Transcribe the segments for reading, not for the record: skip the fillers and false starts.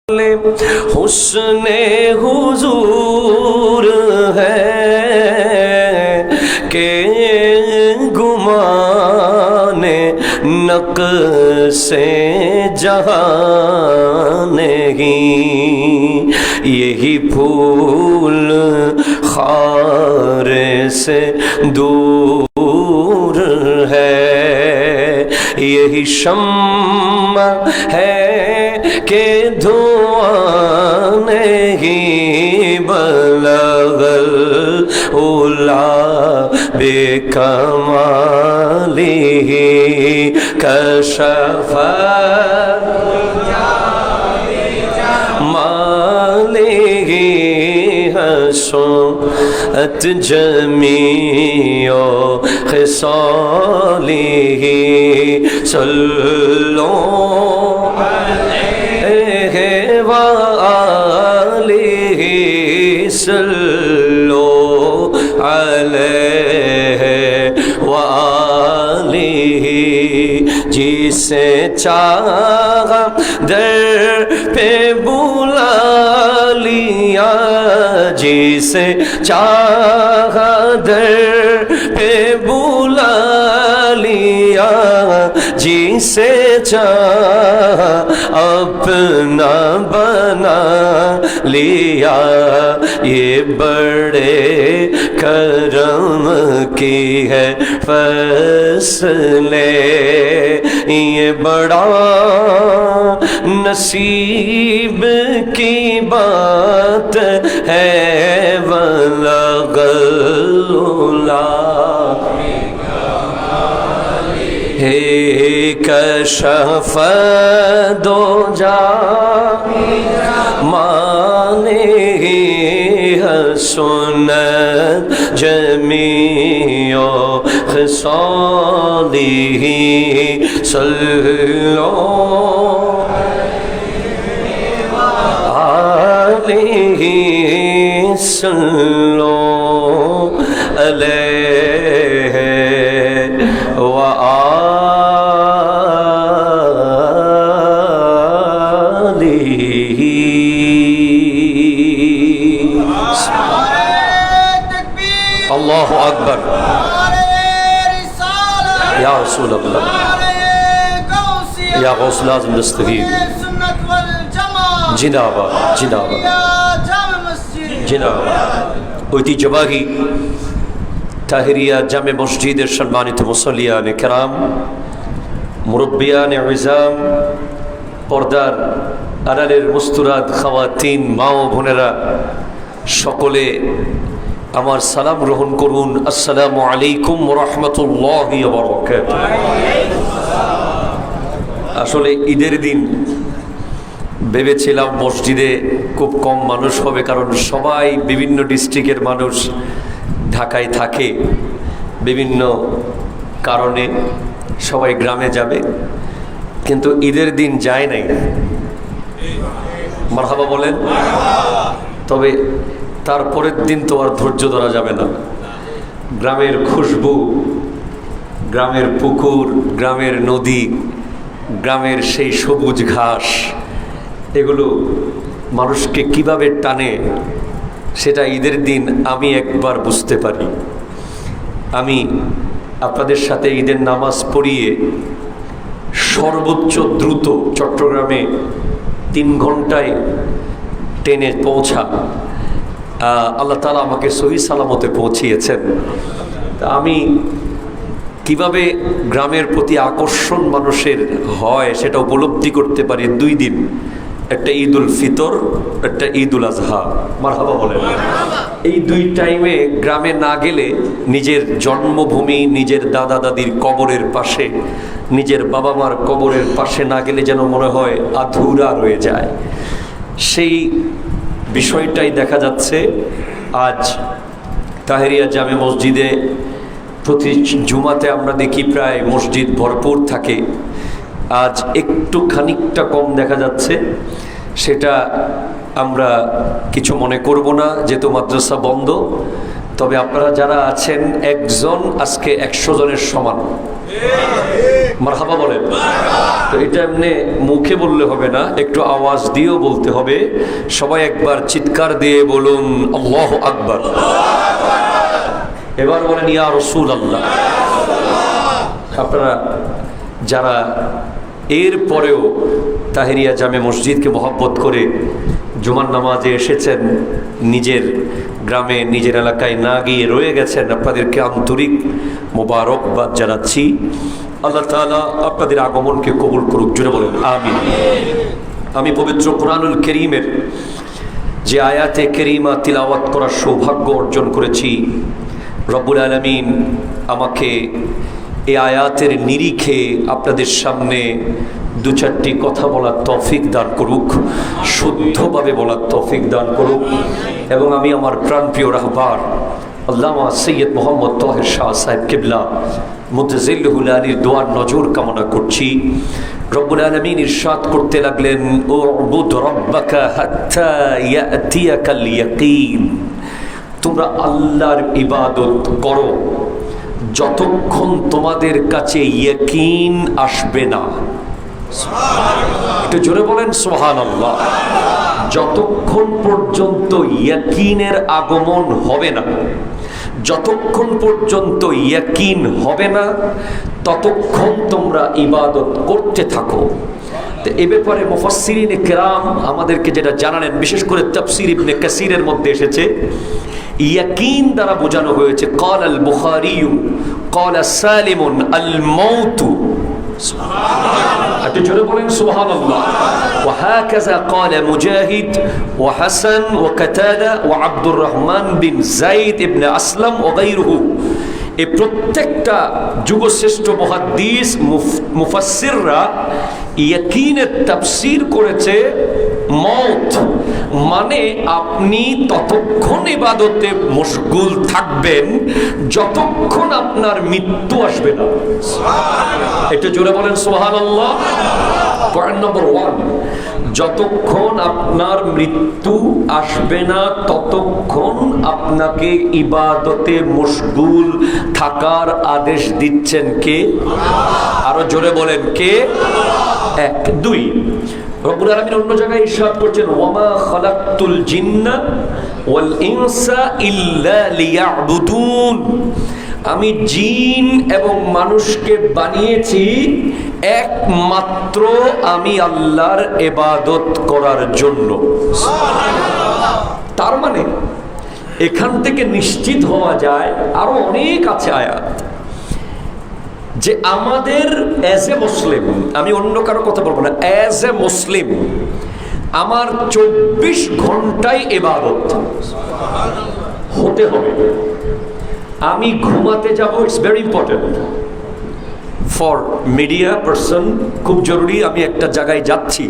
हुस्ने हुजूर है के गुमाने नक्शे जहां नहीं, यही फूल खारे से दूर है, यही शम्मा है के धुआं नहीं बलगल उला बेकमालिही कशफा मालिही हसनत जमीओ खिसालिही सल्लो सल्लो अलैहि वालिही, जिसे चाहा दर पे बुला लिया, जिसे चाहा दर पे बुला लिया, जिसे चाहा अपना बना लिया, ये बड़े करम की है फैसले, ये बड़ा नसीब की बात है वलगल्ला हे कशफ दो जा माने हसनत जमीओ खिसालिही सल्लो अलैहि सल्लो अलैहि अल्लाहु अकबर या रसूल अल्लाह या गौसल आज़म दस्तगीर जिंदाबाद जिंदाबाद जिंदाबाद। ঐতিহ্যবাহী তাহেরিয়া জামে মসজিদের সম্মানিত মুসল্লিয়ানে কেরাম, মুরব্বিয়ানে ইজাম, পর্দার আড়ালের মুস্তুরাত খাওয়াতিন মা ও বোনেরা, সকলে আমার সালাম গ্রহণ করুন। আসসালামু আলাইকুম ওয়া রাহমাতুল্লাহি ওয়া বারাকাতুহু। আসলে ঈদের দিন ভেবেছিলাম মসজিদে খুব কম মানুষ হবে, কারণ সবাই বিভিন্ন ডিস্ট্রিক্টের মানুষ ঢাকায় থাকে, বিভিন্ন কারণে সবাই গ্রামে যাবে, কিন্তু ঈদের দিন যায় নাই। মারহাবা বলেন। তবে তারপরের দিন তো আর ধৈর্য ধরা যাবে না। গ্রামের খুশবু, গ্রামের পুকুর, গ্রামের নদী, গ্রামের সেই সবুজ ঘাস, এগুলো মানুষকে কিভাবে টানে সেটা ঈদের দিন আমি একবার বুঝতে পারি। আমি আপনাদের সাথে ঈদের নামাজ পড়িয়ে সর্বোচ্চ দ্রুত চট্টগ্রামে 3 ঘন্টায় ট্রেনে পৌঁছা, আল্লাহ তাআলা আমাকে সহি সালামতে পৌঁছিয়েছেন। তা আমি কিভাবে গ্রামের প্রতি আকর্ষণ মানুষের হয় সেটা উপলব্ধি করতে পারি 2 দিন, একটা ঈদ উল ফিতর, একটা ঈদ উল আজহা। মারহাবা বলেন। এই 2 টাইমে গ্রামে না গেলে, নিজের জন্মভূমি, নিজের দাদা দাদির কবরের পাশে, নিজের বাবা মার কবরের পাশে না গেলে যেন মনে হয় আধুরা রয়ে যায়। সেই বিষয়টাই দেখা যাচ্ছে আজ তাহেরিয়া জামে মসজিদে। প্রতি জুমাতে আমরা দেখি প্রায় মসজিদ ভরপুর থাকে, আজ একটু খানিকটা কম দেখা যাচ্ছে। সেটা আমরা কিছু মনে করব না, যেহেতু মাদ্রাসা বন্ধ। তবে আপনারা যারা আছেন একজন আজকে 100 জনের সমান। মারহাবা বলেন। তো এটা এমনি মুখে বললে হবে না, একটু আওয়াজ দিয়েও বলতে হবে। সবাই একবার চিৎকার দিয়ে বলুন আল্লাহু আকবার। এবার বলেন ইয়া রাসূলুল্লাহ। আপনারা যারা এর পরেও তাহেরিয়া জামে মসজিদকে মহব্বত করে জুমার নামাজে এসেছেন, নিজের গ্রামে নিজের এলাকায় না গিয়ে রয়ে গেছেন, আপনাদেরকে আন্তরিক মোবারকবাদ জানাচ্ছি। আল্লাহ তাআলা আপনাদের আগমনকে কবুল করুক, জুড়ে বলেন আমিন। আমি পবিত্র কোরআনুল কারীমের যে আয়াতে কারীমা তিলাওয়াত করার সৌভাগ্য অর্জন করেছি, রব্বুল আলামিন আমাকে এই আয়াতের নিরিখে আপনাদের সামনে দু চারটি কথা বলার তৌফিক দান করুক, শুদ্ধভাবে বলার তৌফিক দান করুক। এবং আমি আমার প্রাণপ্রিয় রাহবার আল্লামা সৈয়দ মোহাম্মদ তাহের শাহ সাহেব কিবলা মুতাজিল্লুহুল আলীর দোয়ার নজর কামনা করছি। রব্বুল আলামিন ইরশাদ করতে লাগলেন, উবুদ রাব্বাকা হাত্তা ইয়াতিয়াকাল ইয়াকিন। তোমরা আল্লাহর ইবাদত করো যতক্ষণ তোমাদের কাছে ইয়াকিন আসবে না। একটু জোরে বলেন সুবহানাল্লাহ। যতক্ষণ পর্যন্ত ইয়াকিনের আগমন হবে না, যতক্ষণ পর্যন্ত ইয়াকিন হবে না, ততক্ষণ তোমরা ইবাদত করতে থাকো। এ ব্যাপারে মুফাসসিরিনে কেরাম আমাদেরকে যেটা জানালেন, বিশেষ করে তাফসীর ইবনে কাসিরের মধ্যে এসেছে, ইয়াকিন দ্বারা বোঝানো হয়েছে ক্বাল আল বুখারী ক্বাল সালিমুন আল মাউত। আপনি জোরে বলেন সুবহানাল্লাহ। ওয়া হাকাযা ক্বাল মুজাহিদ ওয়া হাসান ওয়া কাতাদা ওয়া আব্দুর রহমান বিন যায়েদ ইবনে আসলাম ওয়া গায়রুহু। এই প্রত্যেকটা যুগশ্রেষ্ঠ মুহাদ্দিস মুফাসসিররা ইয়াকিনের তাফসীর করেছে মওত, মানে আপনি ততক্ষণ ইবাদতে মশগুল থাকবেন যতক্ষণ আপনার মৃত্যু আসবে না। এটা জোরে বলেন সুবহানাল্লাহ। পয়েন্ট নাম্বার 1, যতক্ষণ আপনার মৃত্যু আসবে না ততক্ষণ আপনাকে ইবাদতে মশগুল থাকার আদেশ দিচ্ছেন কে? আরো জোরে বলেন কে? 1। 2, রব্বুল আলামিন অন্য জায়গায় ইরশাদ করছেন, ওয়ামা খালাকতুল জিন্না ওয়াল ইনসা ইল্লা লিয়াবুদুন। আমি জিন এবং মানুষকে বানিয়েছি একমাত্র আমি আল্লাহর ইবাদত করার জন্য। তার মানে এখান থেকে নিশ্চিত হওয়া যায়, আরো অনেক আছে আয়াত, যে আমাদের অ্যাজ এ মুসলিম, আমি অন্য কারো কথা বলবো না, অ্যাজ এ মুসলিম আমার 24 ঘন্টায় ইবাদত হতে হবে। আমি ঘুমাতে যাব, it's very important for media person, খুব জরুরি। আমি একটা জায়গায় যাচ্ছি,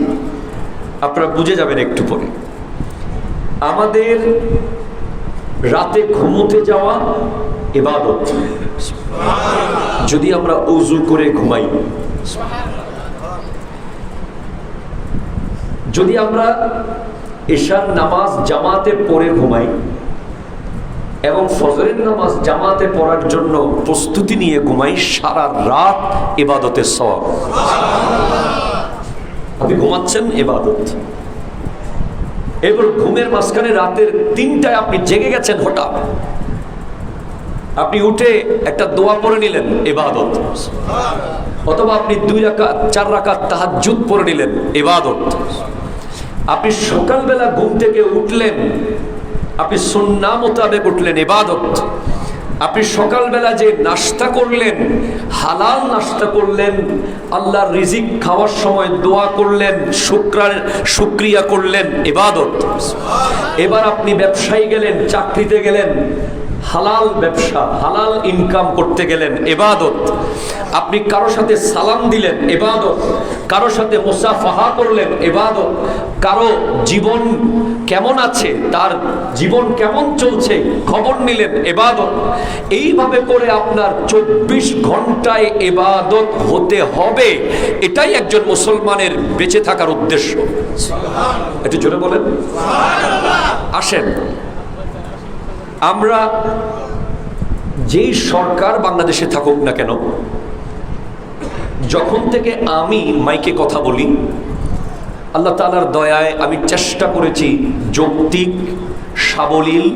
আপনারা বুঝে যাবেন একটু পরে। আমাদের রাতে ঘুমোতে যাওয়া ইবাদত, যদি আমরা ওযু করে ঘুমাই, যদি আমরা এশার নামাজ জামাতে পড়ে ঘুমাই এবং ফজরের নামাজ জামাতে পড়ার জন্য প্রস্তুতি নিয়ে ঘুমাই, সারা রাত ইবাদতের সওয়াব। আপনি ঘুমাচ্ছেন, ইবাদত। এবার ঘুমের মাঝখানে রাতের 3টায় আপনি জেগে গেছেন, হঠাৎ আপনি উঠে একটা দোয়া পড়ে নিলেন, ইবাদত। অথবা আপনি 2 রাকাত 4 রাকাত তাহাজ্জুদ পড়ে নিলেন, ইবাদত। আপনি সকালবেলা ঘুম থেকে উঠলেন, আপনি সুন্নাহ মোতাবেক উঠলেন, ইবাদত। আপনি সকালবেলা যে নাস্তা করলেন, হালাল নাস্তা করলেন, আল্লাহর রিজিক খাওয়ার সময় দোয়া করলেন, শুকরিয়া করলেন, ইবাদত। এবার আপনি ব্যবসায়ী গেলেন, চাকরিতে গেলেন, হালাল ব্যবসা, হালাল ইনকাম করতে গেলেন, ইবাদত। আপনি কারো সাথে সালাম দিলেন, ইবাদত। কারো সাথে মুসাফাহা করলেন, ইবাদত। কারো জীবন কেমন আছে, তার জীবন কেমন চলছে খবর নিলেন, ইবাদত। এইভাবে করে আপনার 24 ঘন্টায় ইবাদত হতে হবে। এটাই একজন মুসলমানের বেঁচে থাকার উদ্দেশ্য। একটু জোরে বলেন সুবহানাল্লাহ। আসেন, আমরা যেই সরকার বাংলাদেশে থাকুক না কেন, যখন থেকে আমি মাইকে কথা বলি, আল্লাহ তাআলার দয়ায় আমি চেষ্টা করেছি যৌক্তিক সাবলীল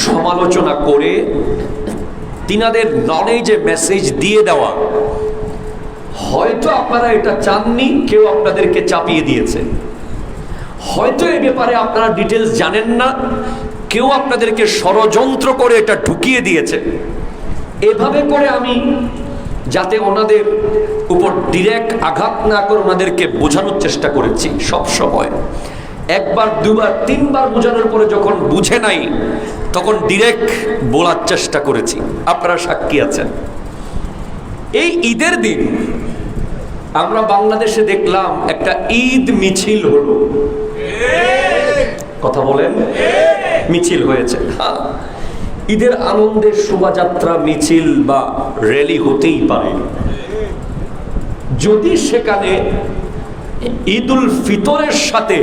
সমালোচনা করে তিনাদের নলেজে মেসেজ দিয়ে দেওয়া। হয়তো আপনারা এটা চাননি, কেউ আপনাদেরকে চাপিয়ে দিয়েছে। হয়তো এ ব্যাপারে আপনারা ডিটেলস জানেন না, কেউ আপনাদেরকে ষড়যন্ত্র করে এটা ঢুকিয়ে দিয়েছে। এভাবে করে আমি যাতে ওনাদের উপর ডিরেক্ট আঘাত না করে ওনাদেরকে বোঝানোর চেষ্টা করেছি সব সময়। একবার দুবার তিনবার বোঝানোর পরে যখন বুঝে নাই তখন ডিরেক্ট বলার চেষ্টা করেছি। আপনারা সাক্ষী আছেন। এই ঈদের দিন আমরা বাংলাদেশে দেখলাম একটা ঈদ মিছিল হলো। কথা বলেন, মিছিল হয়েছে। হ্যাঁ, ঈদের আনন্দের শোভাযাত্রা মিছিল বা র্যালি হতেই পারে, যদি সেখানে ঈদুল ফিতরের সাথে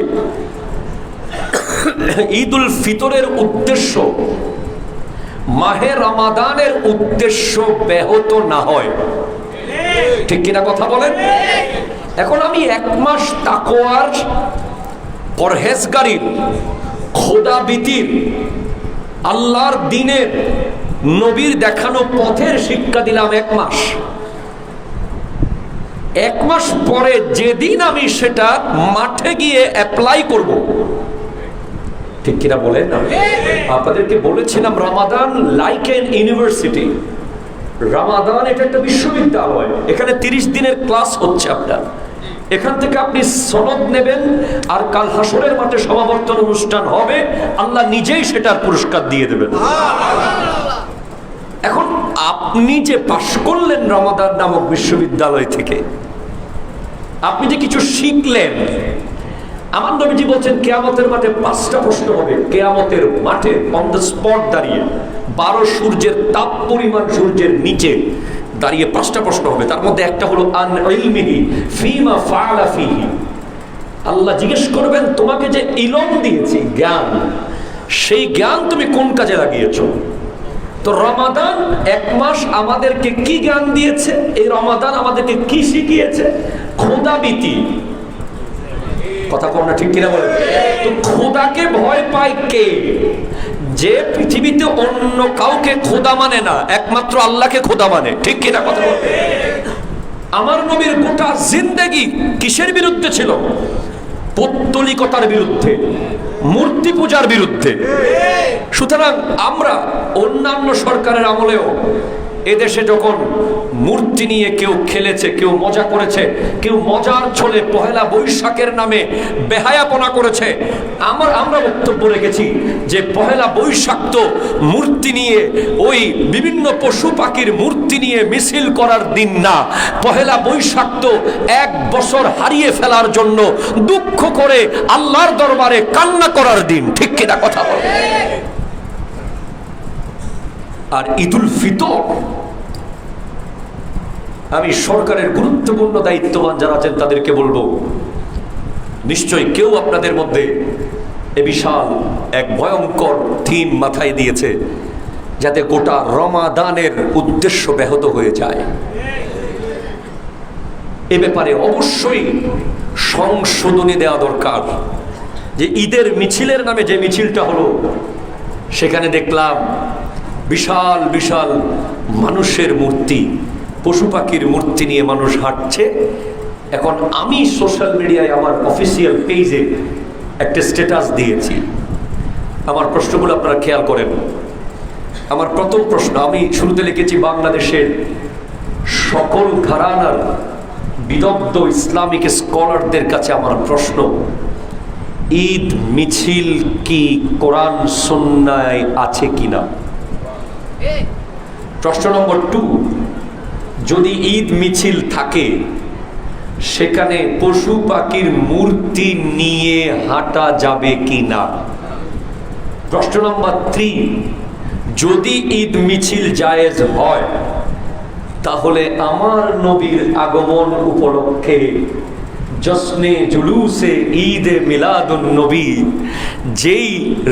ঈদুল ফিতরের উদ্দেশ্য মাহে রমাদানের উদ্দেশ্য ব্যাহত না হয়। ঠিক কিনা কথা বলেন? এখন আমি এক মাস তাকওয়ার, পরহেজগারির, খোদাভীতির, আল্লাহর দ্বীনের, নবীর দেখানো পথের শিক্ষা দিলাম এক মাস। এক মাস পরে যেদিন আমি সেটা মাঠে গিয়ে অ্যাপ্লাই করব, ঠিক কিনা বলেন? আপনাদেরকে বলেছিলাম রমাদান লাইক এন ইউনিভার্সিটি। রমাদান এটা একটা বিশ্ববিদ্যালয়, এখানে 30 দিনের ক্লাস হচ্ছে আপনার। এখান থেকে আপনি সনদ নেবেন, আর কাল হাসরের মাঠে সমাবর্তন অনুষ্ঠান হবে, আল্লাহ নিজেই সেটার পুরস্কার দিয়ে দেবেন। এখন আপনি যে পাশ করলেন রমাদান নামক বিশ্ববিদ্যালয় থেকে, আপনি যে কিছু শিখলেন, আমার নবীজি বলছেন কিয়ামতের মাঠে 5টা প্রশ্ন হবে। কিয়ামতের মাঠে অন দ্য স্পট দাঁড়িয়ে 12 সূর্যের তাপ পরিমাণ সূর্যের নিচে দাঁড়িয়ে 5টা প্রশ্ন হবে। তার মধ্যে একটা হলো আন ইলমিহি ফিমা ফাআলা ফিহি। আল্লাহ জিজ্ঞেস করবেন, তোমাকে যে ইলম দিয়েছি, জ্ঞান, সেই জ্ঞান তুমি কোন কাজে লাগিয়েছো? তো রমাদান এক মাস আমাদেরকে কি জ্ঞান দিয়েছে? এই রমাদান আমাদেরকে কি শিখিয়েছে? খোদাভীতি। কথা কম না, ঠিক কিনা বলেন? তো খোদাকে ভয় পায় কে? যে পৃথিবীতে অন্য কাউকে খোদা মানে না, একমাত্র আল্লাহকে খোদা মানে। ঠিক কিনা কথা বলেন? আমার নবীর গোটা জিন্দেগি কিসের বিরুদ্ধে ছিল? পৌত্তলিকতার বিরুদ্ধে, মূর্তি পূজার বিরুদ্ধে। সুতরাং আমরা অন্যান্য সরকারের আমলেও এদেশে যখন মূর্তি নিয়ে কেউ খেলেছে, কেউ মজা করেছে, কেউ মজার ছলে পহেলা বৈশাখের নামে বেহায়াপনা করেছে, আমরা বক্তব্য রেখেছি যে পহেলা বৈশাখ তো মূর্তি নিয়ে, ওই বিভিন্ন পশু পাখির মূর্তি নিয়ে মিছিল করার দিন না। পহেলা বৈশাখ তো 1 বছর হারিয়ে ফেলার জন্য দুঃখ করে আল্লাহর দরবারে কান্না করার দিন। ঠিক কিনা কথা বল? আর ঈদুল ফিতর, আমি সরকারের গুরুত্বপূর্ণ দায়িত্ববান যারা আছেন তাদেরকে বলবো, নিশ্চয়ই কেউ আপনাদের মধ্যে এ বিশাল এক ভয়ঙ্কর থিম মাথায় দিয়েছে যাতে গোটা রমাদানের উদ্দেশ্য ব্যাহত হয়ে যায়। এ ব্যাপারে অবশ্যই সংশোধনী দেওয়া দরকার। যে ঈদের মিছিলের নামে যে মিছিলটা হলো, সেখানে দেখলাম বিশাল বিশাল মানুষের মূর্তি, পশু পাখির মূর্তি নিয়ে মানুষ হাঁটছে। এখন আমি সোশ্যাল মিডিয়ায় আমার অফিসিয়াল পেজে একটা স্ট্যাটাস দিয়েছি। আমার প্রশ্নগুলো আপনারা খেয়াল করেন। আমার প্রথম প্রশ্ন, আমি শুরুতে লিখেছি বাংলাদেশের সকল ঘরানার বিদগ্ধ ইসলামিক স্কলারদের কাছে আমার প্রশ্ন, ঈদ মিছিল কি কোরআন সুন্নায় আছে কিনা? প্রশ্ন নম্বর 2, যদি ঈদ মিছিল থাকে সেখানে পশু পাখির মূর্তি নিয়ে হাঁটা যাবে কিনা? প্রশ্ন নম্বর 3, যদি ঈদ মিছিল জায়েজ হয় তাহলে আমার নবীর আগমন উপলক্ষে জশ্নে জুলুসে ঈদে মিলাদুন নবী, যেই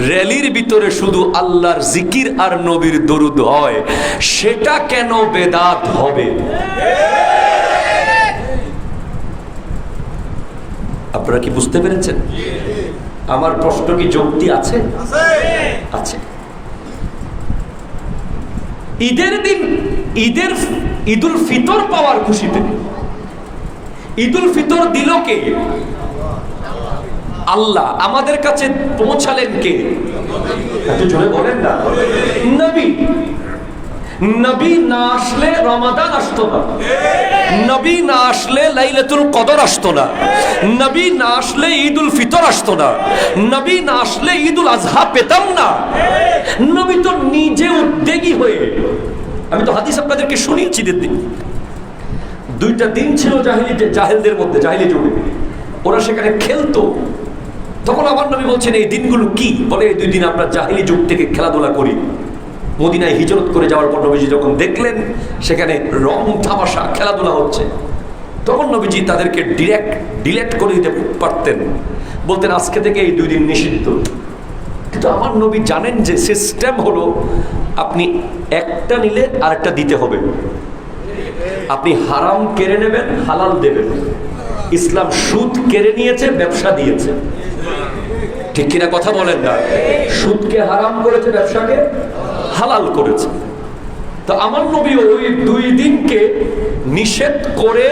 র্যালির ভিতরে শুধু আল্লাহর জিকির আর নবীর দরুদ হয়, সেটা কেন বেদাত হবে? আপনারা কি বুঝতে পেরেছেন? আমার প্রশ্ন কি যুক্তি আছে? আছে। ঈদের দিন ঈদুল ফিতর পাওয়ার খুশিতে, ঈদুল ফিতর দিল কে? আল্লাহ। আমাদের কাছে পৌঁছালেন কে? একটু জোরে বলেন না। নবী। নবী না আসলে রমাদান আসতো না, নবী না আসলে লাইলাতুল কদর আসতো না, নবী না আসলে ঈদুল ফিতর আসতো না, নবী না আসলে ঈদুল আজহা পেতাম না। নবী তো নিজে উদ্যোগী হয়ে, আমি তো হাদিস আপনাদেরকে শুনিয়েছি, দিন দুইটা দিন ছিল জাহেলদের মধ্যে, জাহেলি যুগে ওরা সেখানে খেলতো। তখন আমার নবী বলছেন এই দিনগুলো কি? বলে এই 2 দিন আমরা জাহেলি যুগ থেকে খেলাধুলা করি। মদিনায় হিজরত করে যাওয়ার পর নবীজি যখন দেখলেন সেখানে রং তামাশা খেলাধুলা হচ্ছে, তখন নবীজি তাদেরকে ডিলেট করে দিতে পারতেন, বলতেন আজকে থেকে এই 2 দিন নিষিদ্ধ। কিন্তু আমার নবী জানেন যে সিস্টেম হলো আপনি একটা নিলে আরেকটা দিতে হবে। আপনি হারাম কেড়ে নেবেন, হালাল দেবেন। ইসলাম সুদ কেড়ে নিয়েছে, ব্যবসা দিয়েছে। ঠিক কিনা কথা বলেন না? সুদকে হারাম করেছে, ব্যবসাকে হালাল করেছে। তো আমার নবী ওই 2 দিনকে নিষেধ করে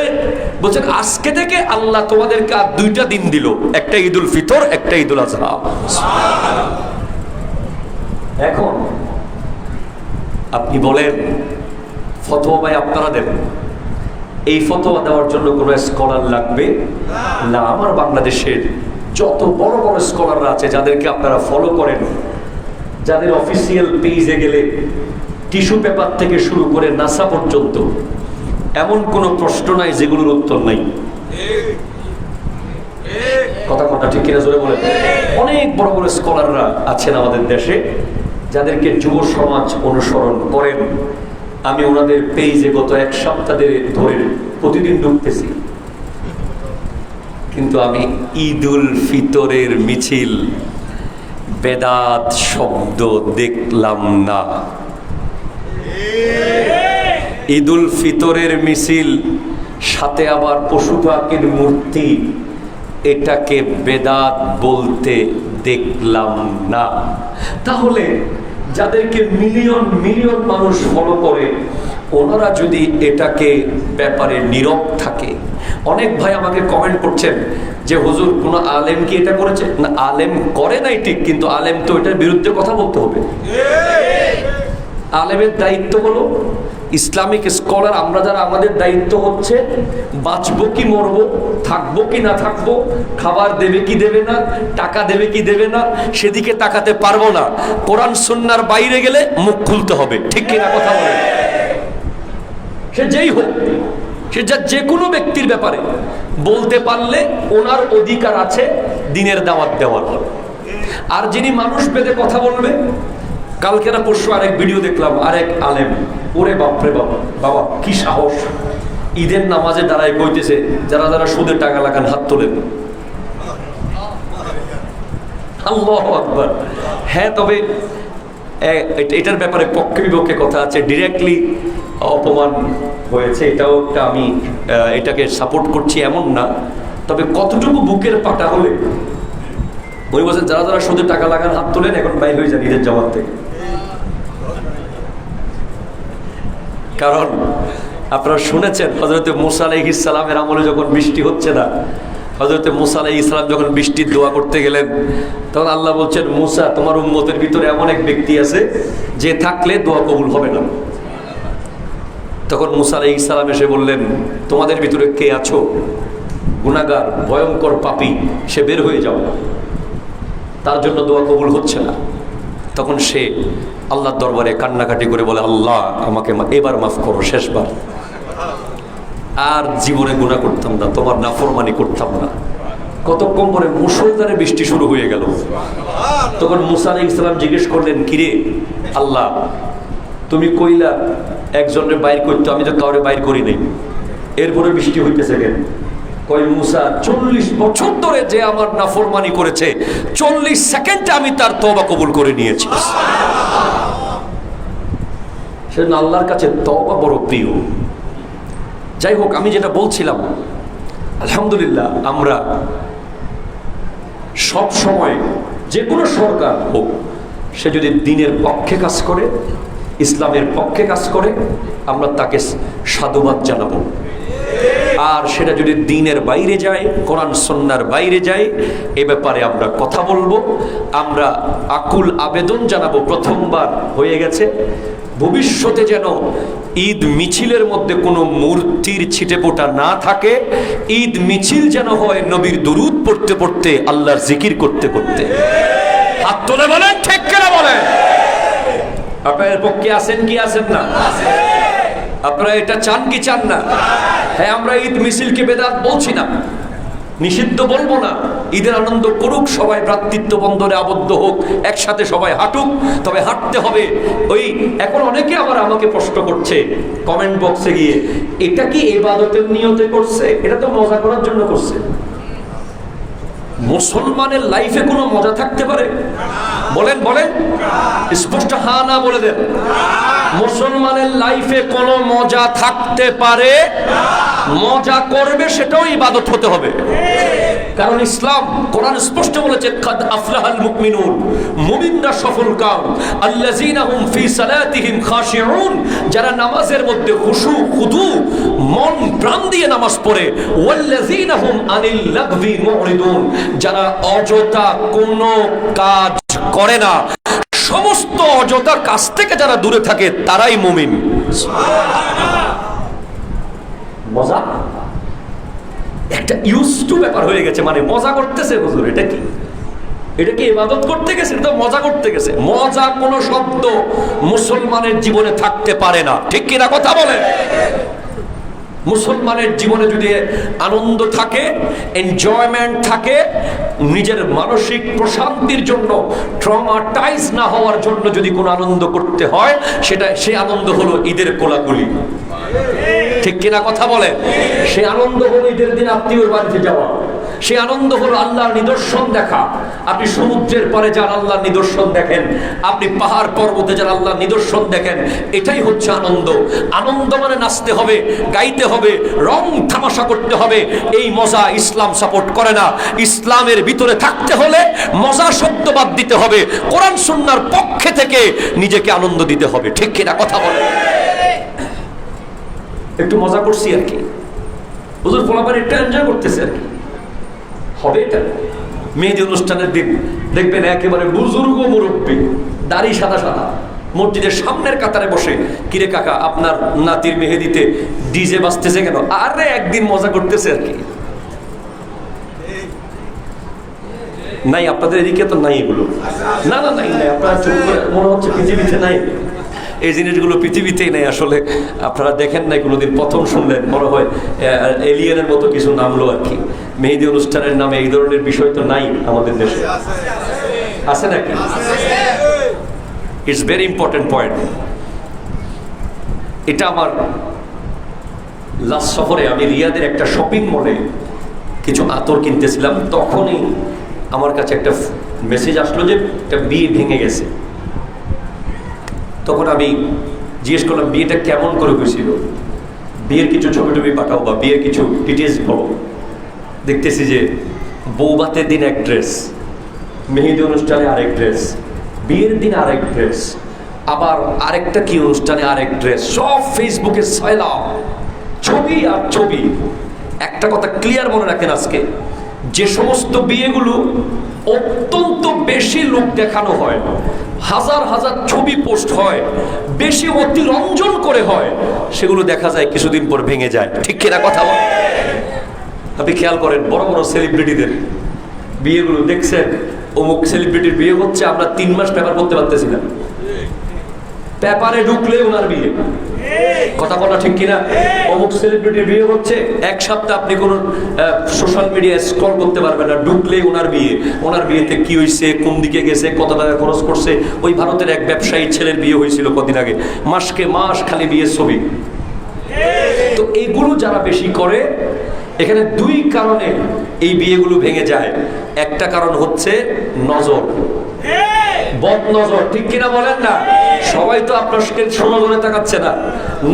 বলছেন আজকে থেকে আল্লাহ তোমাদেরকে আর 2টা দিন দিল, একটা ঈদুল ফিতর, একটা ঈদুল আজহা। এখন আপনি বলেন ফতোয়া ভাই আপনারা দেন, এই ফতোয়া দেওয়ার জন্য কোনো স্কলার লাগবে না। আমার বাংলাদেশের যত বড় বড় স্কলাররা আছে যাদেরকে আপনারা ফলো করেন, যাদের অফিসিয়াল পেজে গেলে টিস্যু পেপার থেকে শুরু করে নাসা পর্যন্ত এমন কোনো প্রশ্ন নাই যেগুলোর উত্তর নাই। কথা ঠিক কিনা জোরে বলেন। অনেক বড় বড় স্কলাররা আছেন আমাদের দেশে যাদেরকে যুব সমাজ অনুসরণ করেন। আমি ওনাদের পেজে গত 1 সপ্তাহ ধরে প্রতিদিন ঢুকতেছি, কিন্তু আমি ঈদুল ফিতরের মিছিল, বেদাত শব্দ দেখলাম না। ঈদুল ফিতরের মিছিল সাথে আবার পশু পাখির মূর্তি, এটাকে বেদাত বলতে দেখলাম না। তাহলে যাদেরকে মিলিয়ন মিলিয়ন মানুষ ফলো করে, ওনারা যদি এটাকে ব্যাপারে নীরব থাকে। অনেক ভাই আমাকে কমেন্ট করছেন যে হুজুর কোন আলেম কি এটা করেছে? না, আলেম করে নাই ঠিক, কিন্তু আলেম তো এটার বিরুদ্ধে কথা বলতে হবে। আলেমের দায়িত্ব হলো, ইসলামিক স্কলার আমরা যারা, আমাদের দায়িত্ব হচ্ছে বাঁচবো কি মরবো, থাকবো কি না থাকবো, খাবার দেবে কি দেবে না, টাকা দেবে কি দেবে না, সেদিকে তাকাতে পারবো না। কোরআন সুন্নাহর বাইরে গেলে মুখ খুলতে হবে। ঠিক কিনা কথা বলে? সে যেই হোক, সে যে কোনো ব্যক্তির ব্যাপারে বলতে পারলে ওনার অধিকার আছে দ্বীনের দাওয়াত দেওয়ার। আর যিনি মানুষ বেঁধে কথা বলবে, কালকে না পরশু আরেক ভিডিও দেখলাম, আরেক আলেম, ওরে বাপরে বাবা, বাবা কি সাহস, ঈদের নামাজে দাঁড়ায় কইতেছে যারা যারা সুদের টাকা লাগান হাত তোলেন। আল্লাহু আকবার। হ্যাঁ, তবে এটার ব্যাপারে পক্ষে বিপক্ষে কথা আছে। ডিরেক্টলি অপমান হয়েছে, এটাও একটা, আমি এটাকে সাপোর্ট করছি এমন না। তবে কতটুকু বুকের পাটা হলে, উনি বলছেন যারা যারা সুদের টাকা লাগান হাত তোলেন, এখন বাইরে হয়ে যান ঈদের জামাত থেকে। কারণ আপনারা শুনেছেন হযরত মুসা আলাইহিস সালামের আমলে যখন বৃষ্টি হচ্ছে না, হযরত মুসা আলাইহিস সালাম যখন বৃষ্টির দোয়া করতে গেলেন, তখন আল্লাহ বলছেন মুসা তোমার উম্মতের ভিতরে এমন এক ব্যক্তি আছে যে থাকলে দোয়া কবুল হবে না। তখন মুসা আলাইহিস সালাম এসে বললেন তোমাদের ভিতরে কে আছো গুনাহগার, ভয়ঙ্কর পাপী, সে বের হয়ে যাও, তার জন্য দোয়া কবুল হচ্ছে না। তখন সে আল্লাহর দরবারে কান্নাকাটি করে বলে আল্লাহ আমাকে এবার মাফ করো, শেষবার, আর জীবনে গুনাহ করতাম না, তোমার নাফরমানি করতাম না। কতক্ষণ পরে মুষলধারে বৃষ্টি শুরু হয়ে গেল। তখন মুসা আলাইহিস সালাম জিজ্ঞেস করলেন কিরে আল্লাহ, তুমি কইলা একজনের বাইর করতে, আমি তো কাউরে বাইর করি নাই, এরপরে বৃষ্টি হইতেছে কেন? কই মুসা 40 বছর ধরে যে আমার নাফরমানি করেছে, 40 সেকেন্ডে আমি তার তওবা কবুল করে নিয়েছি। সেজন্য আল্লাহর কাছে তওবা বড় প্রিয়। যাই হোক, আমি যেটা বলছিলাম, আলহামদুলিল্লাহ আমরা সব সময় যে কোনো সরকার হোক, সে যদি দ্বীনের পক্ষে কাজ করে, ইসলামের পক্ষে কাজ করে, আমরা তাকে সাধুবাদ জানাবো। আর সেটা যদি দ্বীনের বাইরে যায়, কোরআন সুন্নাহর বাইরে যায়, এ ব্যাপারে আমরা কথা বলবো। আমরা আকুল আবেদন জানাবো, প্রথমবার হয়ে গেছে, ভবিষ্যতে যেন ঈদ মিছিলের মধ্যে কোনো মূর্তির ছিটেফোঁটা না থাকে। ঈদ মিছিল যেন হয় নবীর দুরূদ পড়তে পড়তে, আল্লাহর জিকির করতে করতে। হাত তুলে বলেন ঠিক কিনা বলেন। আপনাদের পক্ষে আছেন কি আছেন না? আপনারা এটা চান কি চান না? হ্যাঁ, আমরা ঈদ মিছিলকে বেদাত বলছি না, নিষিদ্ধ বলবো না। ঈদের আনন্দ করুক সবাই, ভ্রাতৃত্ব বন্ধনে আবদ্ধ হোক, একসাথে সবাই হাঁটুক। তবে হাঁটতে হবে ওই, এখন অনেকে আবার আমাকে প্রশ্ন করছে কমেন্ট বক্সে গিয়ে, এটা কি ইবাদতের নিয়তে করছে? এটা তো মজা করার জন্য করছে। মুসলমানের লাইফে কোনো মজা থাকতে পারে? বলেন বলেন, স্পষ্ট হ্যাঁ না বলে দেন। মুসলমানের লাইফে কোনো মজা থাকতে পারে? মজা করবে সেটাও ইবাদত হতে হবে। কারণ ইসলাম, কোরআন স্পষ্ট বলেছে, কাদ আফলাহাল মুমিনুন, মুমিনরা সফল কাম, আল্লাযীনা হুম ফি সালাতিহিম খাশিউন, যারা নামাজের মধ্যে খুশু খুদু মন প্রাণ দিয়ে নামাজ পড়ে, ওয়াল্লাযীনা হুম আনিল লাগভি মুরিদুন, যারা অযথা কোনো কাজ করে না, সমস্ত অযথা কাজ থেকে যারা দূরে থাকে, তারাই মুমিন। মজা একটা ইউজ টু ব্যাপার হয়ে গেছে, মানে মজা করতেছে হুজুর, এটা কি? এটা কি ইবাদত করতে গেছে? এটা তো মজা করতে গেছে। মজা কোনো শব্দ মুসলমানের জীবনে থাকতে পারে না, ঠিক কিনা কথা বলেন? মুসলমানের জীবনে যদি আনন্দ থাকে, এনজয়মেন্ট থাকে, নিজের মানসিক প্রশান্তির জন্য, ট্রমাটাইজ না হওয়ার জন্য যদি কোনো আনন্দ করতে হয়, সেটা সে আনন্দ হলো ঈদের কোলাকুলি, ঠিক কিনা কথা বলে? সে আনন্দ হলো ঈদের দিন আত্মীয়র বাড়িতে যাওয়া, সে আনন্দ হলো আল্লাহর নিদর্শন দেখা। আপনি সমুদ্রের পারে যান, আল্লাহর নিদর্শন দেখেন। আপনি পাহাড় পর্বতে যান, আল্লাহর নিদর্শন দেখেন। এটাই হচ্ছে আনন্দ। আনন্দ মানে নাচতে হবে, গাইতে হবে, রং তামাশা করতে হবে। এই মজা ইসলাম সাপোর্ট করে না। ইসলামের ভিতরে থাকতে হলে মজা শব্দ বাদ দিতে হবে, কোরআন সুন্নাহর পক্ষে থেকে নিজেকে আনন্দ দিতে হবে, ঠিক কিনা কথা বলে? একটু মজা করছি আর কি, হুজুর পোলাপান একটু এনজয় করতেছে আর কি, হবে এটা। মেহেদি অনুষ্ঠানের দিন দেখবেন একেবারে বুজুর্গ মুরব্বী, দাড়ি সাদা সাদা, মসজিদের সামনের কাতারে বসে, কিরে কাকা আপনার নাতির মেহেদিতে ডিজে বাজতেছে কেন? আরে একদিন মজা করতেছে আর কি। নাই আপনাদের এদিকে তো নাই এগুলো? না না নাই নাই, আপনারা চুপ করে, মনে হচ্ছে পৃথিবীতে নাই এই জিনিসগুলো, পৃথিবীতেই নেই আসলে। আপনারা দেখেন নাই কোনোদিন, প্রথম শুনলেন, মনে হয় এলিয়েনের মতো কিছু নামলো আর কি। মেহেদি অনুষ্ঠানের নামে এই ধরনের বিষয় তো নাই আমাদের দেশে, আছে নাকি? It's very important point. এটা আমার লাস্ট সফরে আমি রিয়াদের একটা শপিং মলে কিছু আতর কিনতেছিলাম, তখনই আমার কাছে একটা মেসেজ আসলো যে একটা বিয়ে ভেঙে গেছে। তখন আমি জিজ্ঞেস করলাম, বিয়েটা কেমন করে হয়েছিল? বিয়ের কিছু ছবি টবি পাঠাও বা বিয়ের কিছু ডিটেলস বলো। দেখতেছি যে বৌভাতের দিন এক ড্রেস, মেহেদি অনুষ্ঠানে আরেক ড্রেস, বিয়ের দিন আরেক ড্রেস, আবার আরেকটা কি অনুষ্ঠানে আরেক ড্রেস, সব ফেসবুকে ছয়লা ছবি আর ছবি। একটা কথা ক্লিয়ার মনে রাখেন, আজকে যে সমস্ত বিয়েগুলো অত্যন্ত বেশি লোক দেখানো হয়, হাজার হাজার ছবি পোস্ট হয়, বেশি অতিরঞ্জন করে হয়, সেগুলো দেখা যায় কিছুদিন পর ভেঙে যায়, ঠিক কিনা কথা বল? আপনি খেয়াল করেন বড় বড় সেলিব্রিটিদের বিয়েগুলো দেখছেন, অমুক সেলিব্রিটির বিয়ে হচ্ছে, আমরা 3 মাস পেপার করতে পারতেছি না, পেপারে ঢুকলে ওনার বিয়ে, কথা বলা ঠিক কিনা? অমুক সেলিব্রিটির বিয়ে হচ্ছে, 1 সপ্তাহ আপনি কোন সোশ্যাল মিডিয়ায় স্ক্রল করতে পারবেন না, ঢুকলেই ওনার বিয়ে। ওনার বিয়েতে কি হয়েছে, কোন দিকে গেছে, কত টাকা খরচ করছে। ওই ভারতের এক ব্যবসায়ী ছেলের বিয়ে হয়েছিল কদিন আগে, মাসকে মাস খালি বিয়ের ছবি। তো এইগুলো যারা বেশি করে, এখানে 2 কারণে এই বিয়েগুলো ভেঙে যায়। একটা কারণ হচ্ছে নজর, বদ নজর, ঠিক কিনা বলেন না? সবাই তো আপনার সনজরে তাকাচ্ছে না,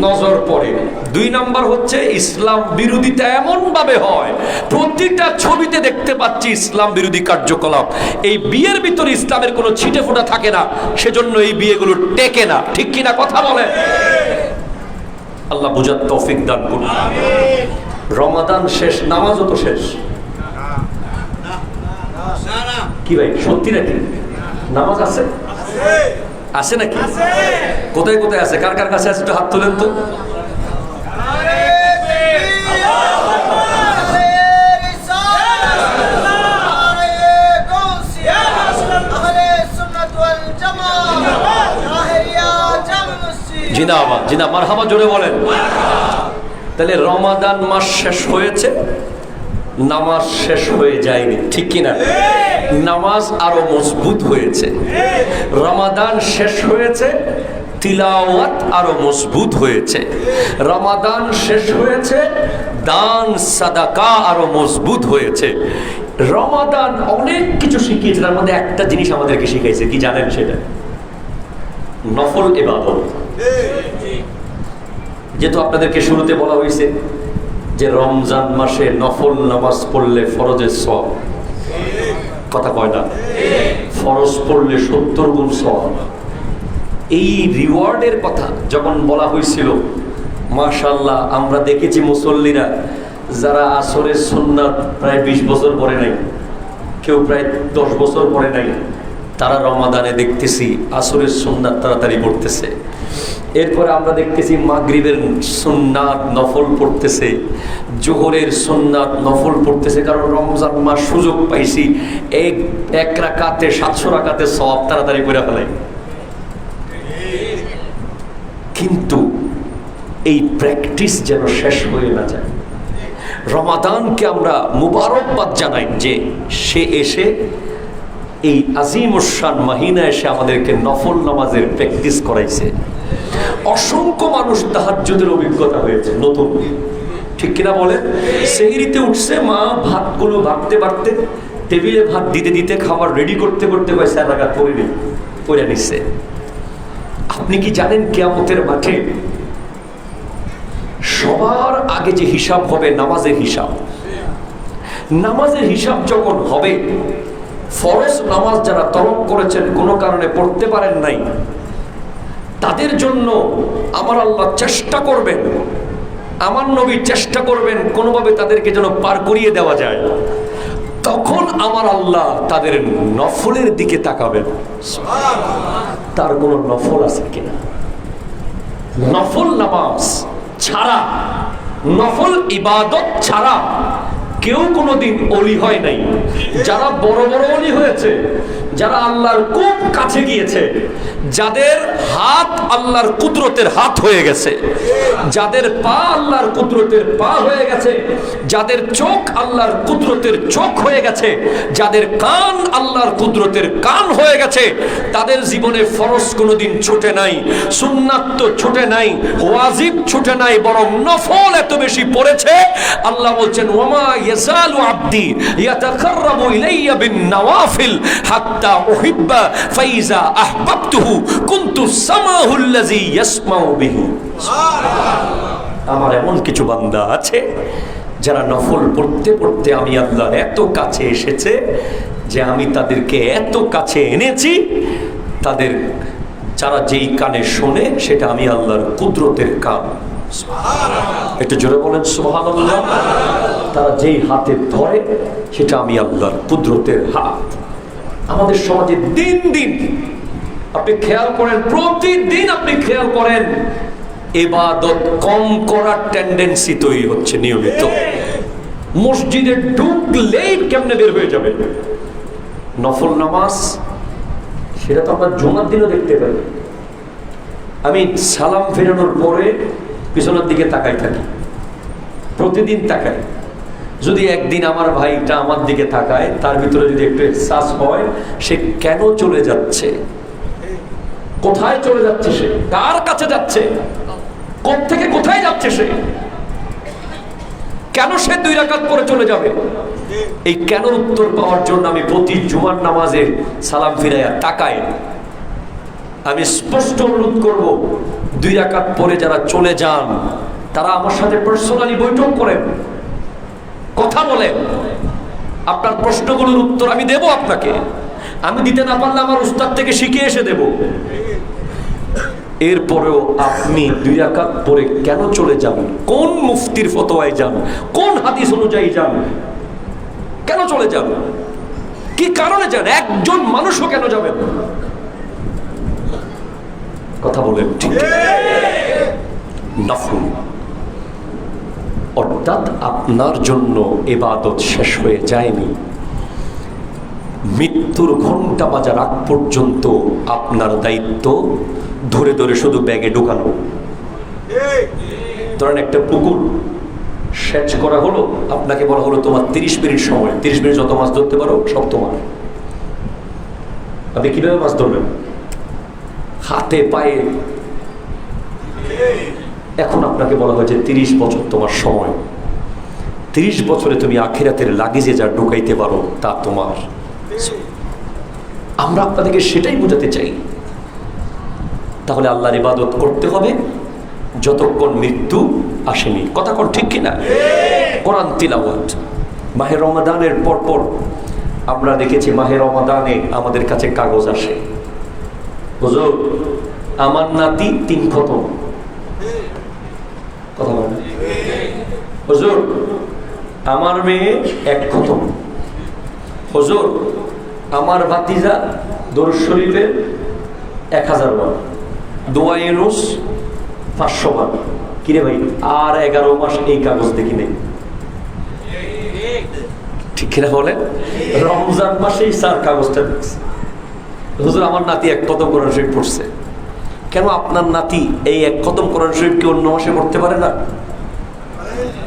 নজর পড়ে। 2 নাম্বার হচ্ছে ইসলাম বিরোধিতা এমন ভাবে হয়, প্রতিটা ছবিতে দেখতে পাচ্ছি ইসলাম বিরোধী কার্যকলাপ। এই বিয়ের ভিতরে ইসলামের কোনো ছিটে ফোঁটা থাকে না, সেজন্য এই বিয়েগুলো টেকে না। ঠিক কিনা কথা বলে? আল্লাহ বুঝার তৌফিক দান করুন। রমাদান শেষ, নামাজও তো শেষ। কি ভাই, সত্যি নাকি? নামাজ আছে? আছে নাকি? কোথায় কোথায় আছে? কার কার কাছে আছে একটু হাত তোলেন তো। জিন্দাবাদ, জিনা মারহাবা, জোরে বলেন। তাহলে রমাদান মাস শেষ হয়েছে, নামাজ শেষ হয়ে যায়নি। ঠিক কিনা? নামাজ আরো মজবুত হয়েছে। রমাদান শেষ হয়েছে, তিলাওয়াত আরো মজবুত হয়েছে। রমাদান শেষ হয়েছে, দান সাদাকা আরো মজবুত হয়েছে। রমাদান অনেক কিছু শিখিয়েছে, তার মধ্যে একটা জিনিস আমাদেরকে শিখাইছে, কি জানেন? সেটা নফল ইবাদত। যেহেতু আপনাদেরকে শুরুতে বলা হয়েছে যে রমজান মাসে নফল নামাজ পড়লে ফরজের সওয়াব, কথা কয় না? ফরজ পড়লে 70 গুণ সওয়াব। এই রিওয়ার্ডের কথা যখন বলা হয়েছিল, মাশাআল্লাহ আমরা দেখেছি মুসল্লিরা যারা আসরের সুন্নাত প্রায় 20 বছর পরে নাই, কেউ প্রায় 10 বছর পরে নাই, তারা রমাদানে দেখতেছি আসরের সুন্নাত তাড়াতাড়ি পড়তেছে। এরপরে আমরা দেখতেছি মাগরিবের সুন্নাত নফল পড়তেছে, জোহরের সুন্নাত নফল পড়তেছে, কারণ রমজান মাস সুযোগ পাইছি, এক রাকাতে 700 রাকাতে সওয়াব তাড়াতাড়ি করে ফেলে। কিন্তু এই প্র্যাকটিস যেন শেষ হয়ে না যায়। রমাদানকে আমরা মুবারকবাদ জানাই যে সে এসে এই আজিমুশান মাহিনা এসে আমাদেরকে নফল নামাজের প্র্যাকটিস করাইছে। অসংখ্য মানুষ তাহাজ্জুদের অভিজ্ঞতা হয়েছে নতুন। ঠিক কিনা বলেন? সেহরিতে উঠছে, মা ভাতগুলো ভাবতে পারতে, টেবিলে ভাত দিতে দিতে, খাবার রেডি করতে করতে 4 রাকাত পড়ে নিচ্ছে। আপনি কি জানেন কিয়ামতের মাঠে সবার আগে যে হিসাব হবে নামাজের হিসাব। নামাজের হিসাব যখন হবে, ফরজ নামাজ যারা তরক করেছেন, কোনো কারণে পড়তে পারেন নাই, তাদের জন্য আমার আল্লাহ চেষ্টা করবেন, আমার নবী চেষ্টা করবেন কোনোভাবে তাদেরকে যেন পার করিয়ে দেওয়া যায়। তখন আমার আল্লাহ তাদের নফলের দিকে তাকাবেন, তার কোনো নফল আছে কিনা। নফল নামাজ ছাড়া, নফল ইবাদত ছাড়া কেউ কোনোদিন ওলি হয় নাই। যারা বড় বড় ওলি হয়েছে, যারা আল্লাহর খুব কাছে গিয়েছে, যাদের হাত আল্লাহর কুদরতের হাত হয়ে গেছে, যাদের পা আল্লাহর কুদরতের পা হয়ে গেছে, যাদের চোখ আল্লাহর কুদরতের চোখ হয়ে গেছে, যাদের কান আল্লাহর কুদরতের কান হয়ে গেছে, তাদের জীবনে ফরজ কোনোদিন ছুটে নাই, সুন্নাত তো ছুটে নাই, ওয়াজিব ছুটে নাই, বরং নফল এত বেশি পড়েছে। আল্লাহ বলছেন, ওয়ামা ইয়াজালু আবদি ইয়াতাকাররাবু ইলাইয়া বিন-নওয়াফিল হাত্তা উহিব্বা ফাইজা আহবাবতুহু কুনতু সামাহু আল্লাযী ইয়াসমাউ বিহি। আমার এমন কিছু বান্দা আছে যারা নফল পড়তে পড়তে আমি আল্লাহর এত কাছে এসেছে যে আমি তাদেরকে এত কাছে এনেছি, তাদের যারা যেই কানে শোনে সেটা আমি আল্লাহর কুদরতের কান। একটু জোরে বলেন সুবহানাল্লাহ। তারা যেই হাতে ধরে সেটা আমি আল্লাহর কুদরতের হাত। আমাদের সমাজে দিন দিন আপনি খেয়াল করেন, প্রতিদিন আপনি খেয়াল করেন, ইবাদত কম করার টেন্ডেন্সি তৈরি হচ্ছে নিয়মিত। মসজিদে ঢুকলেই কেমনে বের হয়ে যাবে। নফল নামাজ সেটা তো আমরা জুমার দিনও দেখতে পাই। আমি সালাম ফেরানোর পরে পিছনের দিকে তাকাই থাকি, প্রতিদিন তাকাই। যদি একদিন আমার ভাইটা আমার দিকে তাকায়, তার ভিতরে যদি একটু এহসাস হয় সে কেন চলে যাচ্ছে, কোথায় চলে যাচ্ছে, সে কার কাছে যাচ্ছে, কোত্থেকে কোথায় যাচ্ছে, সে কেন সে 2 রাকাত পরে চলে যাবে, এই কেন উত্তর পাওয়ার জন্য আমি প্রতি জুমার নামাজে সালাম ফিরাইয়া তাকাই। আমি স্পষ্ট অনুরোধ করব, 2 রাকাত পরে যারা চলে যান তারা আমার সাথে পার্সোনালি বৈঠক করেন, কথা বলেন, আপনার প্রশ্নগুলোর উত্তর আমি দেব আপনাকে। আমি দিতে না পারলে আমার উস্তাদ থেকে শিখে এসে দেব। এরপরেও আপনি 2 রাকাত পরে কেন চলে যান? কোন মুফতির ফতোয়ায় যান? কোন হাদিস অনুযায়ী যান? কেন চলে যান? কি কারণে যান? একজন মানুষও কেন যাবেন? কথা বলেন ঠিক? নফল, অর্থাৎ আপনার জন্য ইবাদত শেষ হয়ে যায়নি। মৃত্যুর ঘন্টা বাজার আগ পর্যন্ত আপনার দায়িত্ব ধরে ধরে শুধু ব্যাগে ঢোকানো। ধরেন একটা পুকুর সেচ করা হলো, আপনাকে বলা হলো তোমার 30 মিনিট সময়, 30 মিনিট যত মাছ ধরতে পারো সব তোমার। আপনি কিভাবে মাছ ধরবেন? হাতে পায়ে। এখন আপনাকে বলা হয়েছে 30 বছর তোমার সময়, 30 বছরে তুমি আখিরাতের লাগেজে যা ঢুকাইতে পারো তা তোমার। আমরা আপনাদেরকে সেটাই বোঝাতে চাই। তাহলে আল্লাহর ইবাদত করতে হবে যতক্ষণ মৃত্যু আসেনি। কথা কোন ঠিক কিনা? কোরআন তিলাওয়াত মাহে রমাদানের পরপর আমরা দেখেছি, মাহে রমাদানে আমাদের কাছে কাগজ আসে, হুজুর আমার নাতি 3 খতম। কথা বলেন। হুজুর আমার মেয়ে 1 খতম। হুজুর আমার ভাতিজা দরুদ শরীফে 1000 বার, দোয়া ইউনুস 500 বার। কিরে ভাই, আর 11 মাস এই কাগজ দেখি নেই। ঠিক কিনা বলেন? রমজান মাসেই স্যার কাগজটা দেখছে। হুজুর আমার নাতি 1 খতম কোরআন শরীফ পড়ছে। কেন আপনার নাতি এই 1 খতম কোরআন শরীফ কি অন্য মাসে পড়তে পারে না?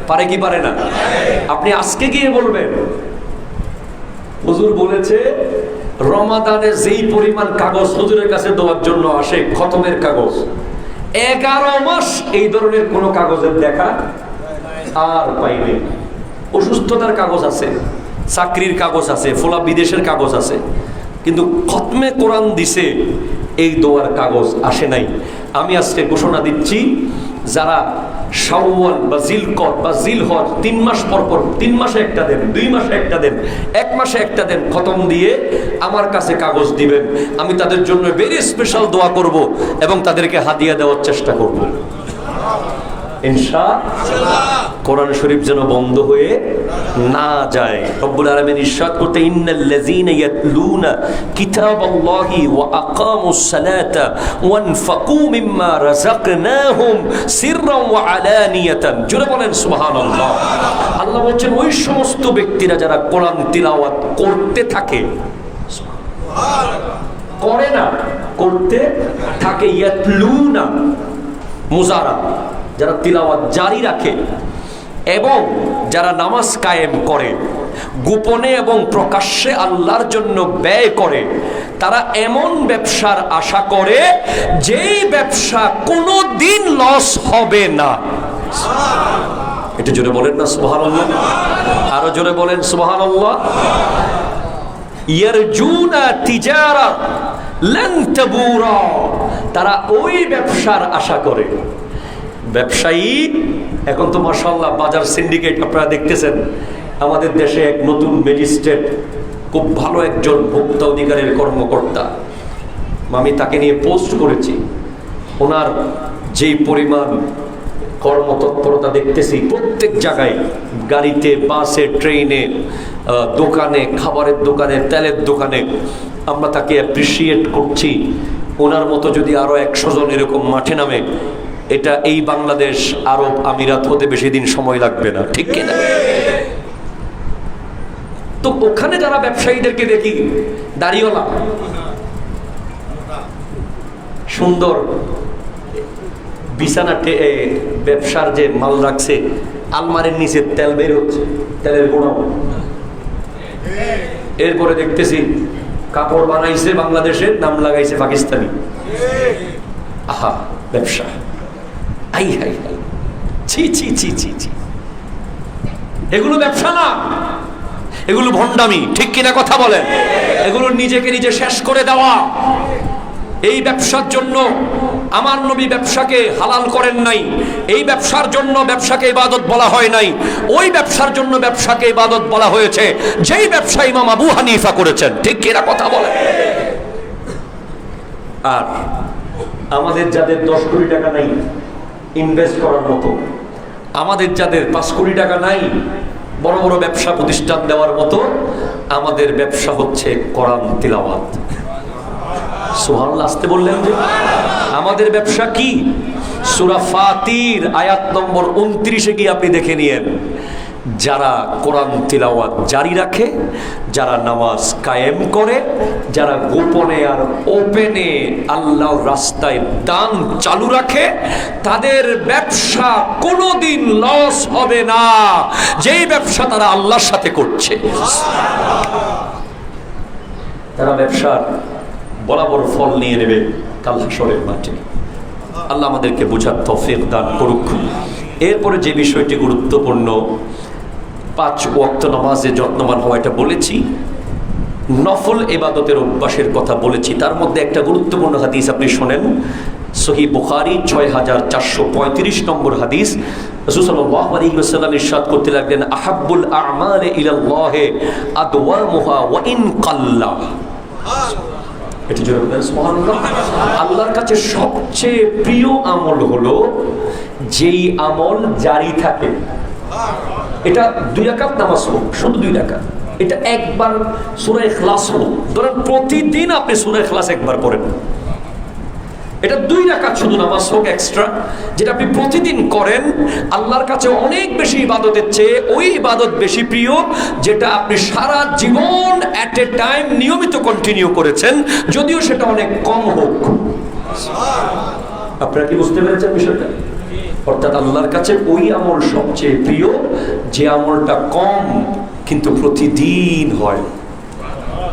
পারে কি পারে না? আপনি আজকে গিয়ে বলবেন হুজুর বলেছে রমাদানে যেই পরিমাণ কাগজ হুজুরের কাছে দেওয়ার জন্য আসে খতমের কাগজ, 11 মাস এই ধরনের কোন কাগজের দেখা আর পাইনি। অসুস্থতার কাগজ আছে, চাকরির কাগজ আছে, ফোলা বিদেশের কাগজ আছে, কিন্তু খতমে কোরআন দিছে এই দোয়ার কাগজ আসে নাই। আমি আজকে ঘোষণা দিচ্ছি, যারা শাওয়াল বা জিলকদ বা জিলহজ 3 মাস পর পর, 3 মাসে একটা দেন, 2 মাসে একটা দেন, 1 মাসে একটা দেন, খতম দিয়ে আমার কাছে কাগজ দিবেন। আমি তাদের জন্য ভেরি স্পেশাল দোয়া করব এবং তাদেরকে হাদিয়া দেওয়ার চেষ্টা করব ইনশাআল্লাহ। কোরআন শরীফ যেন বন্ধ হয়ে না যায়। রব্বুল আলামিন ইরশাদ করতে, ইন্নাল্লাযীনা ইয়াতলুনা কিতাবাল্লাহি ওয়া আকামুস সালাতা ওয়া আনফাকু মিম্মা রাযাকনাহুম সিররান ওয়া আলানিয়াতান। জোরে বলেন সুবহানাল্লাহ। আল্লাহ বলেন ওই সমস্ত ব্যক্তিরা যারা কোরআন তিলাওয়াত করতে থাকে, করে না, করতে থাকে, ইয়াতলুনা মুজারা, যারা তিলাওয়াত জারি রাখে এবং যারা নামাজ কায়েম করে, গোপনে এবং প্রকাশ্যে আল্লাহর জন্য ব্যয় করে, তারা এমন ব্যবসার আশা করে যেই ব্যবসা কোনো দিন লস হবে না। এটা জোরে বলেন না সুবহানাল্লাহ? আরো জোরে বলেন সুবহানাল্লাহ। ইয়ারজুনা তিজারা লান তাবুরা, তারা ওই ব্যবসার আশা করে। ব্যবসায়ী এখন তো মাশাআল্লাহ বাজার সিন্ডিকেট আপনারা দেখতেছেন। আমাদের দেশে এক নতুন ম্যাজিস্ট্রেট, খুব ভালো একজন ভোক্তা অধিকারের কর্মকর্তা, আমি তাকে নিয়ে পোস্ট করেছি। ওনার যেই পরিমাণ কর্মতৎপরতা দেখতেছি প্রত্যেক জায়গায়, গাড়িতে, বাসে, ট্রেনে, দোকানে, খাবারের দোকানে, তেলের দোকানে, আমরা তাকে অ্যাপ্রিসিয়েট করছি। ওনার মতো যদি আরো 100 জন এরকম মাঠে নামে, এটা এই বাংলাদেশ আরব আমিরাত হতে বেশি দিন সময় লাগবে না, ঠিক কিনা? তো ওখানে যারা ব্যবসায়ীদেরকে দেখি, দাড়িওয়ালা, সুন্দর বিছানা, ব্যবসার যে মাল রাখছে, আলমারির নিচে তেল বের হচ্ছে, তেলের গোড়া। এরপরে দেখতেছি কাপড় বানাইছে বাংলাদেশে, নাম লাগাইছে পাকিস্তানি। আহা, ব্যবসা! আই হাই হাই, ছি ছি ছি ছি ছি। এগুলো ব্যবসা না, এগুলো ভণ্ডামি, ঠিক কিনা কথা বলেন? এগুলো নিজেকে নিজে শেষ করে দেওয়া। এই ব্যবসার জন্য আমার নবী ব্যবসাকে হালাল করেন নাই, এই ব্যবসার জন্য ব্যবসাকে ইবাদত বলা হয় নাই, ওই ব্যবসার জন্য ব্যবসাকে ইবাদত বলা হয়েছে যেই ব্যবসা ইমাম আবু হানিফা করেছেন। ঠিক কিনা কথা বলে? আর আমাদের যাদের 10 কোটি টাকা নাই ইনভেস্ট করার মতো, আমাদের যাদের 5 কোটি টাকা নাই বড় বড় ব্যবসা প্রতিষ্ঠান দেওয়ার মতো, আমাদের ব্যবসা হচ্ছে কোরআন তিলাওয়াত। সুবহানাল্লাহ, আসতে বললেন যে আমাদের ব্যবসা কি? সূরা ফাতির আয়াত নম্বর 29-এ গিয়ে আপনি দেখে নিয়েন, যারা কোরআন তিলাওয়াত জারি রাখে, যারা নামাজ কায়েম করে, যারা গোপনে আর ওপেনে আল্লাহর রাস্তায় দান চালু রাখে, তাদের ব্যবসা কোনোদিন লস হবে না, যেই ব্যবসা তারা আল্লাহর সাথে করছে। তারা ব্যবসার বরাবর ফল নিয়ে নেবে কাল হাশরের মাঠে। আল্লাহ আমাদেরকে বোঝার তৌফিক দান করুক। এরপরে যে বিষয়টি গুরুত্বপূর্ণ, 5 ওয়াক্ত নামাজে যত্নবান হওয়া, এটা বলেছি। নফল ইবাদতের অভ্যাসের কথা বলেছি। তার মধ্যে একটা গুরুত্বপূর্ণ হাদিস আপনি শোনেন, সহিহ বুখারী 6435 নম্বর হাদিস। রাসূল সাল্লাল্লাহু আলাইহি ওয়াসাল্লাম ইরশাদ করতে লাগলেন, আহাব্বুল আ'মালি ইলাল্লাহি আদওয়ামুহা ওয়া ইন কাল্লা। এটি জোরে বলেন সুবহানাল্লাহ। আল্লাহর কাছে সবচেয়ে প্রিয় আমল হলো যেই আমল জারি থাকে। এটা 2 রাকাত নামাজ হোক, শুধু 2 রাকাত, এটা একবার সূরা ইখলাস হোক, ধরেন প্রতিদিন আপনি সূরা ইখলাস একবার পড়েন, এটা 2 রাকাত শুধু নামাজ হোক এক্সট্রা, যেটা আপনি প্রতিদিন করেন, আল্লাহর কাছে অনেক বেশি ইবাদতের চেয়ে ওই ইবাদত বেশি প্রিয় যেটা আপনি সারা জীবন এট এ টাইম নিয়মিত কন্টিনিউ করেছেন, যদিও সেটা অনেক কম হোক। আপনারা কি বুঝতে পেরেছেন বিষয়টা? অর্থাৎ আল্লাহর কাছে ওই আমল সবচেয়ে প্রিয় যে আমলটা কম কিন্তু প্রতিদিন হয়।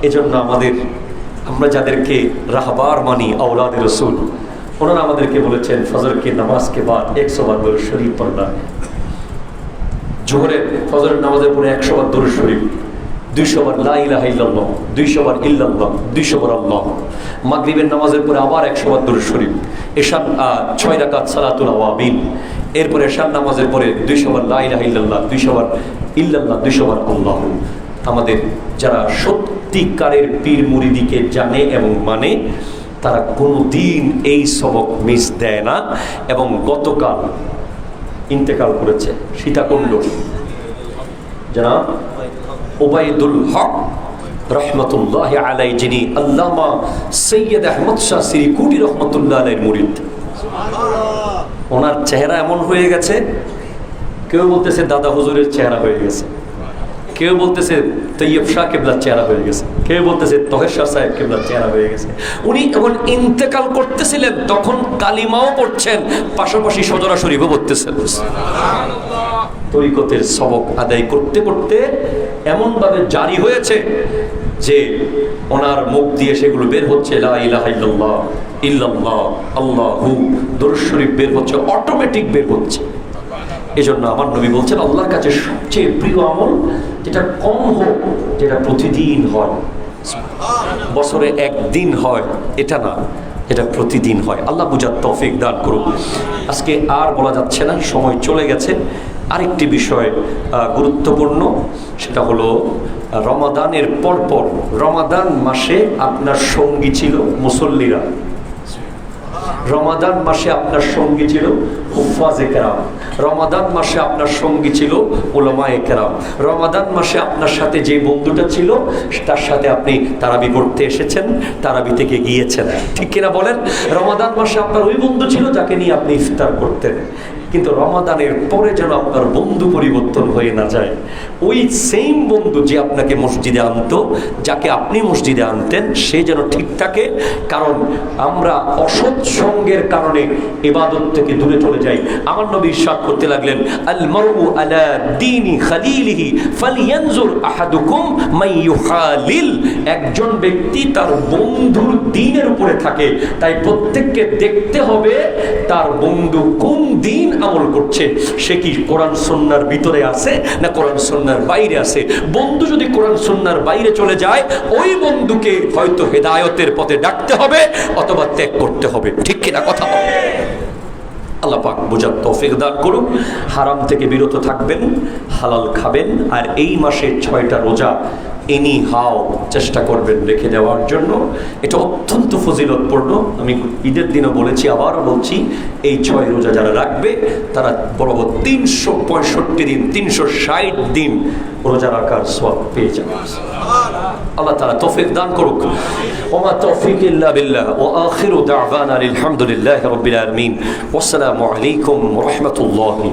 এজন্য আমরা যাদেরকে রাহবার মানি, আওলাদ রাসূল, ওনারা আমাদেরকে বলেছেন ফজর কে নামাজ के बाद 100 বার দরুদ শরীফ পড়না। জোহরের ফজরের নামাজের পরে 100 বার দরুদ শরীফ, 200 বার লা ইলাহা ইল্লাল্লাহ, 200 বার ইল্লাল্লাহ, 200 বার আল্লাহ। মাগরিবের নামাজের পরে আবার 100 বার দরুদ শরীফ। এশার 6 রাকাত সালাতুল আওয়াবিন, এরপরে এশার নামাজের পরে 200 বার লা ইলাহা ইল্লাল্লাহ, 200 বার ইল্লাল্লাহ, 200 বার আল্লাহ। আমাদের যারা সত্যিকারের পীর মুরিদিকে জানে এবং মানে, তারা কোনোদিন এই সবক মিস দেয় না। এবং গতকাল ইন্তেকাল করেছে সীতাকুণ্ড জনাব ওবায়দুল হক রহমতুল্লাহ আলাই, যিনি আল্লামা সৈয়দ আহমদ শাহ সিরিকুটি রহমতুল্লাহ আলাইহির মুরিদ। ওনার চেহারা এমন হয়ে গেছে, কেউ বলতেছে দাদা হুজুরের চেহারা হয়ে গেছে, কেউ বলতেছে তৈয়ব শাহ কেবলার চেহারা হয়ে গেছে, কেউ বলতেছে তহের শাহ সাহেব কেবলার চেহারা হয়ে গেছে। উনি এখন ইন্তেকাল করতেছিলেন, তখন কালিমাও পড়ছেন, পাশাপাশি সজরা শরীফও পড়তেছেন। তরিকতের সবক আদায় করতে করতে এমনভাবে জারি হয়েছে যে ওনার মুখ দিয়ে সেগুলো বের হচ্ছে, লা ইলাহা ইল্লাল্লাহ, ইল্লাল্লাহ, আল্লাহু, দরুদ শরীফ বের হচ্ছে, অটোমেটিক বের হচ্ছে। এজন্য আমার নবী বলছেন আল্লাহর কাছে সবচেয়ে প্রিয় আমল যেটা কম হোক, যেটা প্রতিদিন হয়, বছরে একদিন হয় এটা না, এটা প্রতিদিন হয়। আল্লাহ বুঝার তৌফিক দান করুন। আজকে আর বলা যাচ্ছে না, সময় চলে গেছে। আরেকটি বিষয় গুরুত্বপূর্ণ, সেটা হলো রমাদানের পরপর, রমাদান মাসে আপনার সঙ্গী ছিল মুসল্লিরা, রমাদান মাসে আপনার সঙ্গী ছিল হুফাজে কেরাম, রমাদান মাসে আপনার সঙ্গী ছিল উলামায়ে কেরাম, রমাদান মাসে আপনার সাথে যে বন্ধুটা ছিল তার সাথে আপনি তারাবি করতে এসেছেন, তারাবি থেকে গিয়েছেন, ঠিক কিনা বলেন? রমাদান মাসে আপনার ওই বন্ধু ছিল যাকে নিয়ে আপনি ইফতার করতেন। কিন্তু রমাদানের পরে যেন আপনার বন্ধু পরিবর্তন হয়ে না যায়। ওই সেম বন্ধু যে আপনাকে মসজিদে আনতো, যাকে আপনি মসজিদে আনতেন, সে যেন ঠিক থাকে। কারণ আমরা অসৎ সঙ্গের কারণে ইবাদত থেকে দূরে চলে যাই। আমার নবী ইরশাদ করতে লাগলেন, আল মারউ আলা দীনি খালিলিহি ফালইয়ানজুর আহাদুকুম মান ইউখালিল। একজন ব্যক্তি তার বন্ধুর দ্বীনের উপরে থাকে, তাই প্রত্যেককে দেখতে হবে তার বন্ধু কোন দ্বীন আমল করছে সে কি কোরআন সুন্নাহর ভিতরে আছে না কোরআন সুন্নাহর বাইরে আছে। বন্ধু যদি কোরআন সুন্নাহর বাইরে চলে যায়, ওই বন্ধুকে হয়তো হেদায়েতের পথে ডাকতে হবে অথবা ত্যাগ করতে হবে। ঠিক কিনা কথা? আল্লাহ পাক বোঝার তৌফিক দান করুন। হারাম থেকে বিরত থাকবেন, হালাল খাবেন, আর এই মাসে 6টা রোজা এনি হাও চেষ্টা করবেন রেখে দেওয়ার জন্য। এটা অত্যন্ত ফজিলতপূর্ণ। আমি ঈদের দিনও বলেছি, আবারও বলছি, এই 6 রোজা যারা রাখবে তারা বরাবর 365 দিন 360 দিন রোজা রাখার সওয়াব পেয়ে যাবে। আল্লাহ তাআলা তৌফিক দান করুক। ওমা তৌফিক ইল্লা বিল্লাহ ওয়া আখিরু দাওয়ানা আলহামদুলিল্লাহি রাব্বিল আলামিন। ওয়াসসালামু আলাইকুম ওয়া রাহমাতুল্লাহি।